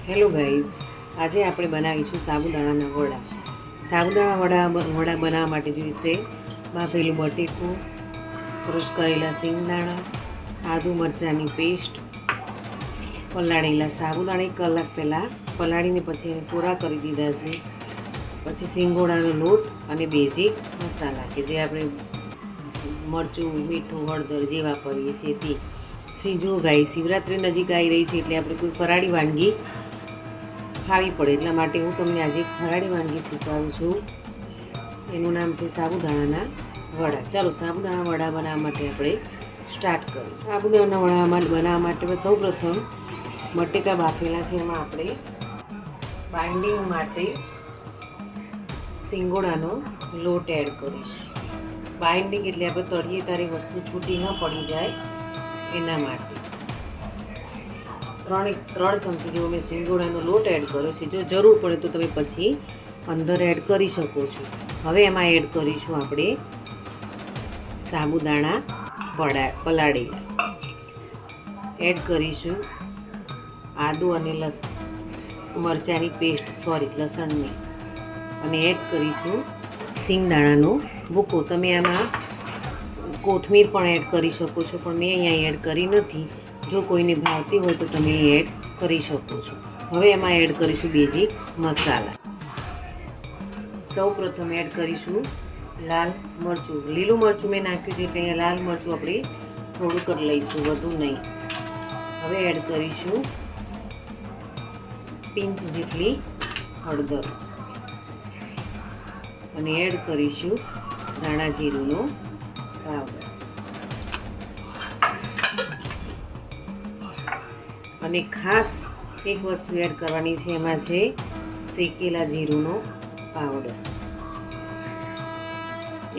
Hello guys, આજે આપણે બનાવીશું સાબુદાણાના વડા. સાબુદાણા વડા બનાવવા માટે જોઈશે બાફેલું બટેકું, ક્રશ કરેલા સિંગદાણા, આદુ મરચાંની પેસ્ટ, પલાળેલા સાબુદાણા 1 કલાક પહેલાં પલાળીને પછી એને કોરા કરી દીધા છે. પછી સિંગોડાનો લોટ અને બેઝિક મસાલા કે જે આપણે મરચું, મીઠું, હળદર જે વાપરીએ છીએ તે. જો ગાઈ શિવરાત્રિ નજીક આવી રહી છે એટલે આપણે કોઈ ફરાળી વાનગી ખાવી પડે, એટલા માટે હું તમને આજે એક ફરાળી વાનગી શીખવાડું છું. એનું નામ છે સાબુદાણાના વડા. ચાલો સાબુદાણા વડા બનાવવા માટે આપણે સ્ટાર્ટ કરીએ. સાબુદાણાના વડા બનાવવા માટે સૌપ્રથમ બટેકા બાફેલા છે, એમાં આપણે બાઇન્ડિંગ માટે સિંગોડાનો લોટ એડ કરીશું. બાઇન્ડિંગ એટલે આપણે તળીએ તારી વસ્તુ છૂટી ન પડી જાય એના માટે 3 ચમચી જેવો મેં સિંગોડાનો લોટ એડ કર્યો છે. જો જરૂર પડે તો તમે પછી અંદર એડ કરી શકો છો. હવે એમાં એડ કરીશું આપણે સાબુદાણા પલાળેલા એડ કરીશું, આદુ અને મરચાંની પેસ્ટ, લસણની, અને એડ કરીશું સિંગદાણાનો ભૂકો. તમે આમાં કોથમીર પણ એડ કરી શકો છો, પણ મેં અહીંયા એડ કરી નથી. જો કોઈને ભાવતી હોય તો તમે એડ કરી શકો છો. હવે એમાં એડ કરીશું બેઝિક મસાલા. સૌપ્રથમ એડ કરીશું લાલ મરચું. લીલું મરચું મેં નાખ્યું છે એટલે અહીંયા લાલ મરચું આપણે થોડુંક જ લઈશું, વધુ નહીં. હવે એડ કરીશું પિંચ જેટલી હળદર અને એડ કરીશું ધાણા જીરુંનો પાવડર. અને ખાસ એક વસ્તુ એડ કરવાની છે, એમાં છે શેકેલા જીરુંનો પાવડર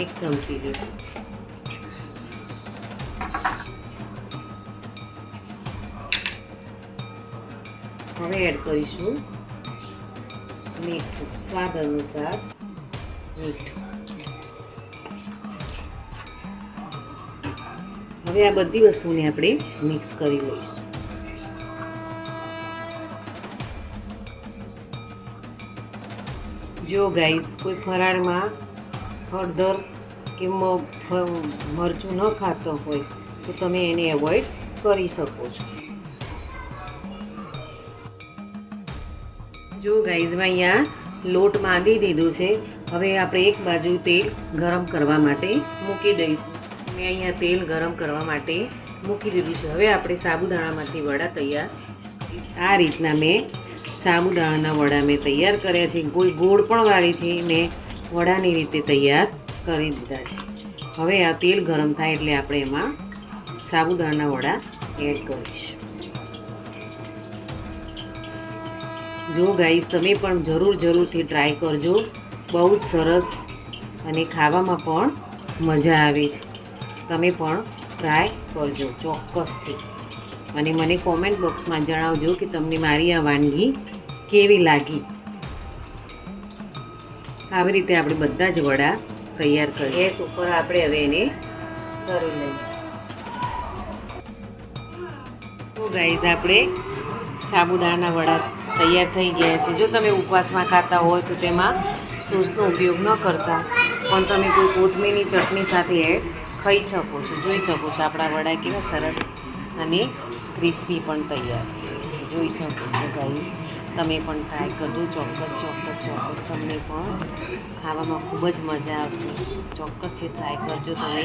1 ચમચી જેટલું. હવે એડ કરીશું મીઠું, સ્વાદ અનુસાર મીઠું. હવે આ બધી વસ્તુને આપણે મિક્સ કરી લઈશું. જો ગાઈઝ કોઈ ફરાળમાં હળદર કે મરચું ન ખાતો હોય તો તમે એને એવોઇડ કરી શકો છો. જો ગાઈઝ મેં અહીંયા લોટ બાંધી દીધો છે. હવે આપણે એક બાજુ તેલ ગરમ કરવા માટે મૂકી દઈશું. મેં અહીંયા તેલ ગરમ કરવા માટે મૂકી દીધું છે. હવે આપણે સાબુદાણામાંથી વડા તૈયાર. આ રીતના મેં સાબુદાણાના વડા મેં તૈયાર કર્યા છે. કોઈ ગોળ પણ વાળી છે, મેં વડાની રીતે તૈયાર કરી દીધા છે. હવે આ તેલ ગરમ થાય એટલે આપણે એમાં સાબુદાણાના વડા એડ કરીશું. જો ગાઈસ તમે પણ જરૂરથી ટ્રાય કરજો. બહુ જ સરસ અને ખાવામાં પણ મજા આવે છે. તમે પણ ટ્રાય કરજો ચોક્કસથી, અને મને કોમેન્ટ બોક્સમાં જણાવજો કે તમને મારી આ વાનગી કેવી લાગી. આવી રીતે આપણે બધા જ વડા તૈયાર કરીએ. ગેસ ઉપર આપણે હવે એને કરી લઈએ. તો ગાઈઝ આપણે સાબુદાણાના વડા તૈયાર થઈ ગયા છે. જો તમે ઉપવાસમાં ખાતા હોય તો તેમાં સોસનો ઉપયોગ ન કરતા પણ તમે કોઈ કોથમીરની ચટણી સાથે એડ ખાઈ શકો છો. જોઈ શકો છો આપણા વડા કેવા સરસ અને ક્રિસ્પી પણ તૈયાર છે. જોઈ શકો છો ગાઈઝ, તમે પણ ટ્રાય કરજો. ચોક્કસ તમને પણ ખાવામાં ખૂબ જ મજા આવશે. ચોક્કસથી ટ્રાય કરજો તમે.